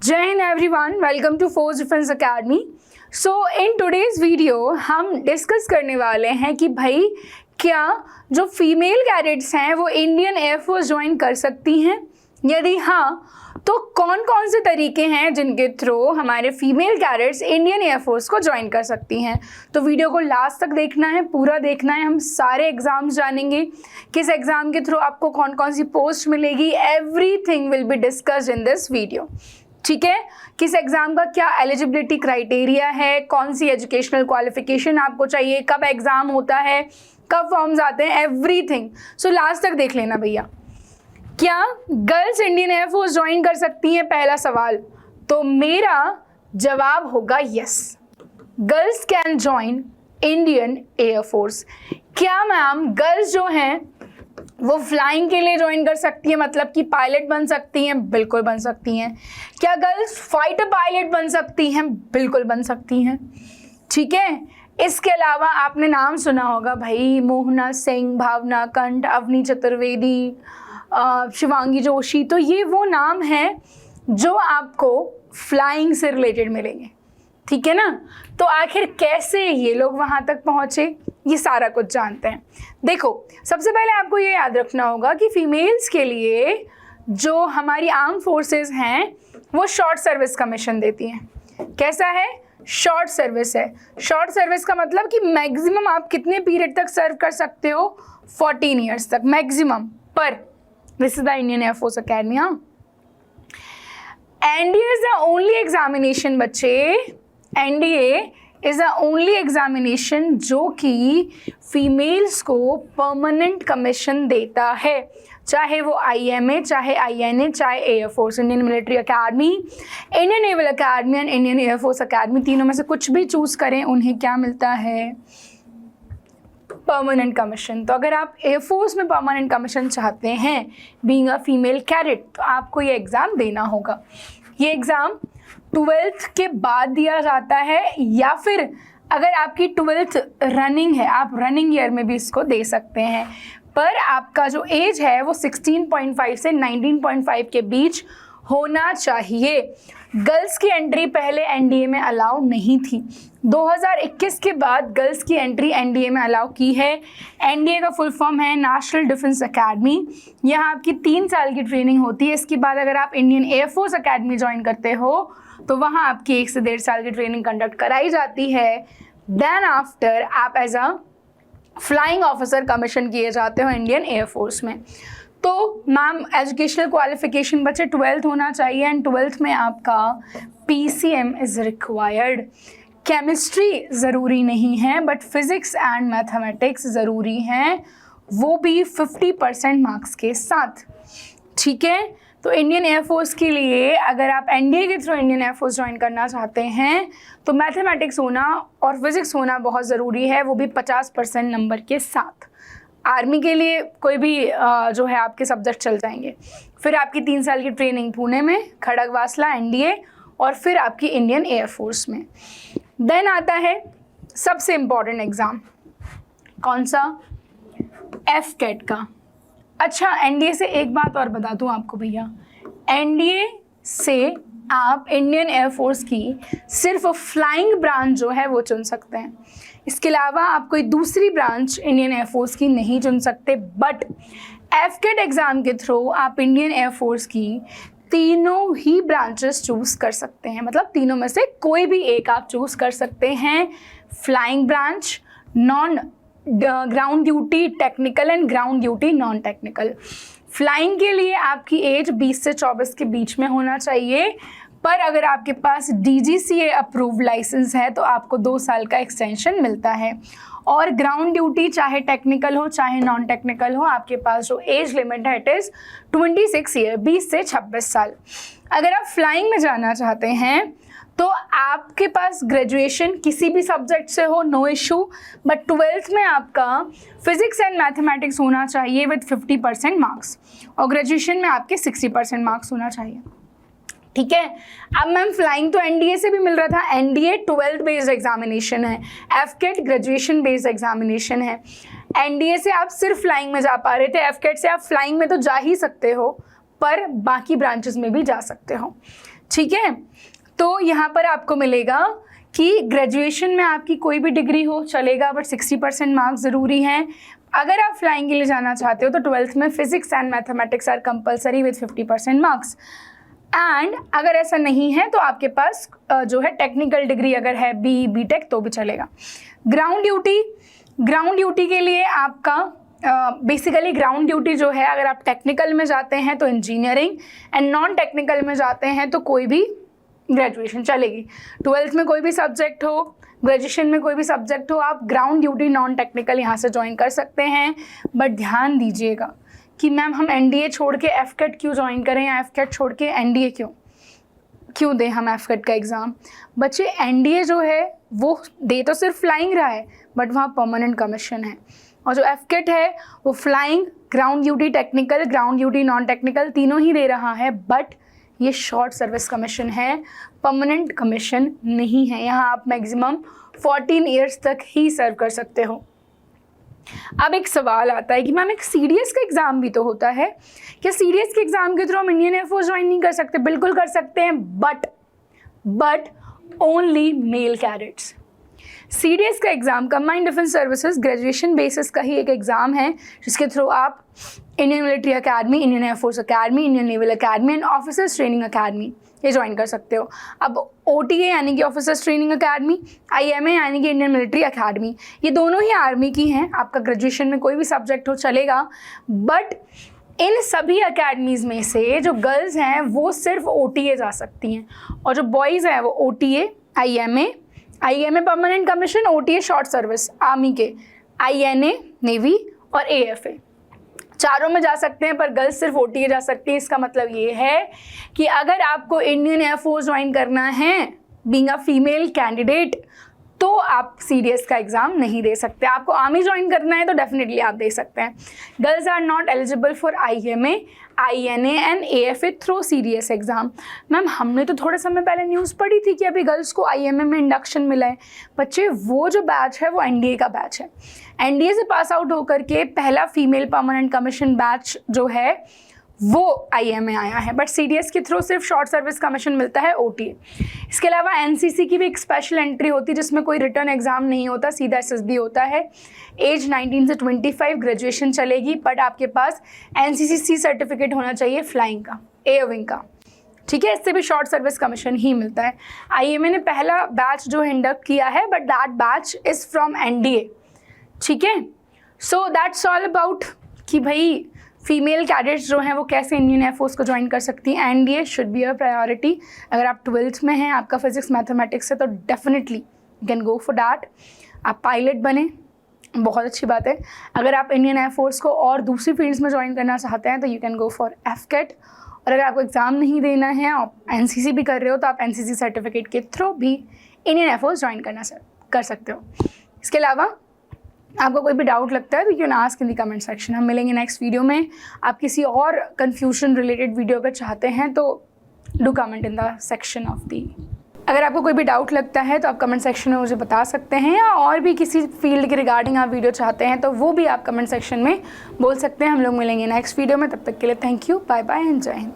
जय हिंद everyone, welcome to force defence academy. So in today's video हम discuss करने वाले हैं कि भाई क्या जो फीमेल कैडेट्स हैं वो इंडियन एयरफोर्स ज्वाइन कर सकती हैं, यदि हाँ तो कौन कौन से तरीके हैं जिनके थ्रू हमारे फीमेल कैडेट्स इंडियन एयरफोर्स को ज्वाइन कर सकती हैं। तो वीडियो को लास्ट तक देखना है, पूरा देखना है। हम सारे एग्जाम्स जानेंगे, किस एग्जाम के थ्रू आपको कौन कौन सी पोस्ट मिलेगी, everything will be discussed in this video. ठीक है, किस एग्जाम का क्या एलिजिबिलिटी क्राइटेरिया है, कौन सी एजुकेशनल क्वालिफिकेशन आपको चाहिए, कब एग्जाम होता है, कब फॉर्म्स आते हैं, एवरीथिंग। सो लास्ट तक देख लेना भैया। क्या गर्ल्स इंडियन एयरफोर्स ज्वाइन कर सकती हैं, पहला सवाल। तो मेरा जवाब होगा yes, girls can join Indian air force. क्या मैम गर्ल्स जो हैं वो फ्लाइंग के लिए ज्वाइन कर सकती हैं, मतलब कि पायलट बन सकती हैं? बिल्कुल बन सकती हैं। क्या गर्ल्स फाइटर पायलट बन सकती हैं? बिल्कुल बन सकती हैं। ठीक है, इसके अलावा आपने नाम सुना होगा भाई, मोहना सिंह, भावना कंठ, अवनी चतुर्वेदी, शिवांगी जोशी। तो ये वो नाम हैं जो आपको फ्लाइंग से रिलेटेड मिलेंगे। ठीक है ना। तो आखिर कैसे ये लोग वहाँ तक पहुँचे, ये सारा कुछ जानते हैं। देखो, सबसे पहले आपको ये याद रखना होगा कि फीमेल्स के लिए जो हमारी आर्म फोर्सेस हैं वो शॉर्ट सर्विस का मिशन देती हैं। कैसा है? शॉर्ट सर्विस है। शॉर्ट सर्विस का मतलब कि मैक्सिमम आप कितने पीरियड तक सर्व कर सकते हो? 14 ईयर्स तक मैक्सिमम। पर this is the Indian air force academy. NDA is the only examination बच्चे, NDA is the only examination जो कि फीमेल्स को परमानेंट कमीशन देता है, चाहे वो आईएमए, चाहे आईएनए, चाहे air force, Indian military academy, Indian naval academy and Indian air force academy. तीनों में से कुछ भी चूज करें, उन्हें क्या मिलता है? Permanent commission. तो अगर आप एयरफोर्स में परमानेंट कमीशन चाहते हैं बीइंग अ फीमेल कैडेट, तो आपको ये एग्ज़ाम देना होगा। ये एग्ज़ाम 12th के बाद दिया जाता है, या फिर अगर आपकी 12th रनिंग है, आप रनिंग ईयर में भी इसको दे सकते हैं। पर आपका जो एज है वो 16.5 से 19.5 के बीच होना चाहिए। गर्ल्स की एंट्री पहले एनडीए में अलाउ नहीं थी। 2021 के बाद गर्ल्स की एंट्री एनडीए में अलाउ की है। एनडीए का फुल फॉर्म है नेशनल डिफेंस एकेडमी। यहाँ आपकी 3 साल की ट्रेनिंग होती है। इसके बाद अगर आप इंडियन एयरफोर्स अकेडमी ज्वाइन करते हो तो वहाँ आपकी 1 से 1.5 साल की ट्रेनिंग कंडक्ट कराई जाती है। देन आफ्टर आप as a flying officer commission किए जाते हो इंडियन एयरफोर्स में। तो मैम एजुकेशनल क्वालिफिकेशन बच्चे 12th होना चाहिए, एंड 12th में आपका पीसीएम इज़ रिक्वायर्ड। केमिस्ट्री ज़रूरी नहीं है, बट फिज़िक्स एंड मैथमेटिक्स ज़रूरी हैं, वो भी 50% मार्क्स के साथ। ठीक है, तो इंडियन एयरफोर्स के लिए अगर आप एनडीए के थ्रू इंडियन एयरफोर्स ज्वाइन करना चाहते हैं तो मैथमेटिक्स होना और फिज़िक्स होना बहुत ज़रूरी है, वो भी 50% नंबर के साथ। आर्मी के लिए कोई भी जो है आपके सब्जेक्ट चल जाएंगे। फिर आपकी 3 साल की ट्रेनिंग पुणे में, खड़गवासला, एनडीए, और फिर आपकी इंडियन एयरफोर्स में। देन आता है सबसे इम्पॉर्टेंट एग्ज़ाम, कौन सा? एफकेट का। अच्छा, एनडीए से एक बात और बता दूं आपको भैया, एनडीए से आप इंडियन एयरफोर्स की सिर्फ फ्लाइंग ब्रांच जो है वो चुन सकते हैं। इसके अलावा आप कोई दूसरी ब्रांच इंडियन एयरफोर्स की नहीं चुन सकते। बट एफकेट एग्ज़ाम के थ्रू आप इंडियन एयरफोर्स की तीनों ही ब्रांचेस चूज़ कर सकते हैं, मतलब तीनों में से कोई भी एक आप चूज़ कर सकते हैं। Flying branch, non ground duty technical, and ground duty non technical. Flying के लिए आपकी एज 20 से 24 के बीच में होना चाहिए, पर अगर आपके पास डीजीसीए अप्रूव्ड लाइसेंस है तो आपको 2 साल का एक्सटेंशन मिलता है। और ग्राउंड ड्यूटी चाहे टेक्निकल हो चाहे नॉन टेक्निकल हो, आपके पास जो एज लिमिट है इट इज़ 26 ईयर, 20 से 26 साल। अगर आप फ्लाइंग में जाना चाहते हैं तो आपके पास ग्रेजुएशन किसी भी सब्जेक्ट से हो, नो इशू, बट 12th में आपका फिजिक्स एंड मैथमेटिक्स होना चाहिए विद 50% मार्क्स, और ग्रेजुएशन में आपके 60% मार्क्स होना चाहिए। ठीक है। अब मैम फ्लाइंग तो एनडीए से भी मिल रहा था, एनडीए 12th बेस्ड एग्जामिनेशन है, एफकेट ग्रेजुएशन बेस्ड एग्जामिनेशन है। एनडीए से आप सिर्फ फ्लाइंग में जा पा रहे थे, एफकेट से आप फ्लाइंग में तो जा ही सकते हो पर बाकी ब्रांचेस में भी जा सकते हो। ठीक है। तो यहाँ पर आपको मिलेगा कि ग्रेजुएशन में आपकी कोई भी डिग्री हो चलेगा, बट 60% मार्क्स ज़रूरी हैं। अगर आप फ्लाइंग के लिए जाना चाहते हो तो 12th में physics and mathematics are compulsory with 50% marks. And अगर ऐसा नहीं है तो आपके पास जो है टेक्निकल डिग्री अगर है बीटेक तो भी चलेगा। ग्राउंड ड्यूटी के लिए आपका बेसिकली ग्राउंड ड्यूटी जो है, अगर आप टेक्निकल में जाते हैं तो इंजीनियरिंग, एंड नॉन टेक्निकल में जाते हैं तो कोई भी ग्रेजुएशन चलेगी। 12th में कोई भी सब्जेक्ट हो, ग्रेजुएशन में कोई भी सब्जेक्ट हो, आप ग्राउंड ड्यूटी नॉन टेक्निकल यहाँ से ज्वाइन कर सकते हैं। बट ध्यान दीजिएगा कि मैम हम एनडीए छोड़ के एफकेट क्यों ज्वाइन करें, या एफकेट छोड़ के एनडीए क्यों दें हम एफकेट का एग्ज़ाम। बच्चे एनडीए जो है वो दे तो सिर्फ फ्लाइंग रहा है, बट वहाँ परमानेंट कमीशन है, और जो एफकेट है वो flying, ground duty technical, ground duty non technical तीनों ही दे रहा है, बट ये शॉर्ट सर्विस कमीशन है, परमानेंट कमीशन नहीं है। यहाँ आप मैक्सिमम 14 ईयर्स तक ही सर्व कर सकते हो। अब एक सवाल आता है कि मैम एक सीडीएस का एग्ज़ाम भी तो होता है, क्या सीडीएस के एग्ज़ाम के थ्रू हम इंडियन एयरफोर्स ज्वाइन नहीं कर सकते? बिल्कुल कर सकते हैं, but only male cadets. CDS का exam combined defence services graduation basis का ही एक एग्ज़ाम है, जिसके थ्रू आप Indian military academy, Indian air force academy, Indian naval academy and officers training academy ये ज्वाइन कर सकते हो। अब ओटीए यानी कि ऑफिसर्स ट्रेनिंग अकेडमी, आईएमए यानी कि इंडियन मिलिट्री अकेडमी, ये दोनों ही आर्मी की हैं। आपका ग्रेजुएशन में कोई भी सब्जेक्ट हो चलेगा, बट इन सभी अकेडमीज़ में से जो गर्ल्स हैं वो सिर्फ ओटीए जा सकती हैं, और जो बॉयज़ हैं वो OTA, IMA permanent commission, OTA short service army के, आईएनए नेवी और एएफए चारों में जा सकते हैं, पर गर्ल्स सिर्फ ओटीए जा सकती है। इसका मतलब ये है कि अगर आपको इंडियन एयरफोर्स ज्वाइन करना है बीइंग अ फीमेल कैंडिडेट, तो आप सीडीएस का एग्ज़ाम नहीं दे सकते। आपको आर्मी ज्वाइन करना है तो डेफिनेटली आप दे सकते हैं। Girls are not eligible for IMA, INA and AFA through CDS exam. Ma'am हमने तो थोड़े समय पहले न्यूज़ पढ़ी थी कि अभी गर्ल्स को आईएमए में इंडक्शन मिला है। बच्चे वो जो बैच है वो एनडीए का बैच है। एनडीए से पास आउट होकर के पहला फीमेल परमानेंट कमीशन बैच जो है वो आईएमए आया है, बट सीडीएस के थ्रू सिर्फ शॉर्ट सर्विस कमीशन मिलता है ओटीए। इसके अलावा एनसीसी की भी एक स्पेशल एंट्री होती है जिसमें कोई रिटर्न एग्जाम नहीं होता, सीधा एसएसबी होता है। एज 19 से 25 ग्रेजुएशन चलेगी, बट आपके पास एनसीसी सर्टिफिकेट होना चाहिए फ्लाइंग का, एयर विंग का, ठीक है। इससे भी शॉर्ट सर्विस कमीशन ही मिलता है। आईएमए ने पहला बैच जो इंडक्ट किया है, but that batch is from NDA, ठीक है। सो दैट्स ऑल अबाउट कि भाई फीमेल कैडेट्स जो हैं वो कैसे इंडियन एयरफोर्स को ज्वाइन कर सकती हैं। NDA should be a priority. अगर आप 12th में हैं, आपका फिजिक्स मैथमेटिक्स है, तो definitely you can go for that. आप पायलट बने, बहुत अच्छी बात है। अगर आप इंडियन एयरफोर्स को और दूसरी फील्ड्स में ज्वाइन करना चाहते हैं तो यू कैन गो फॉर एफकेट। और अगर आपको एग्ज़ाम नहीं देना है, आप एनसीसी भी कर रहे हो, तो आप एनसीसी सर्टिफिकेट के थ्रू भी इंडियन एयरफोर्स ज्वाइन कर सकते हो। इसके अलावा आपको कोई भी डाउट लगता है तो you can ask in the comment section. हम मिलेंगे नेक्स्ट वीडियो में। आप किसी और कन्फ्यूजन रिलेटेड वीडियो अगर चाहते हैं तो do comment in the section of the. अगर आपको कोई भी डाउट लगता है तो आप कमेंट सेक्शन में मुझे बता सकते हैं, या और भी किसी फील्ड के रिगार्डिंग आप वीडियो चाहते हैं तो वो भी आप कमेंट सेक्शन में बोल सकते हैं। हम लोग मिलेंगे नेक्स्ट वीडियो में। तब तक के लिए thank you, bye bye and जय हिंद।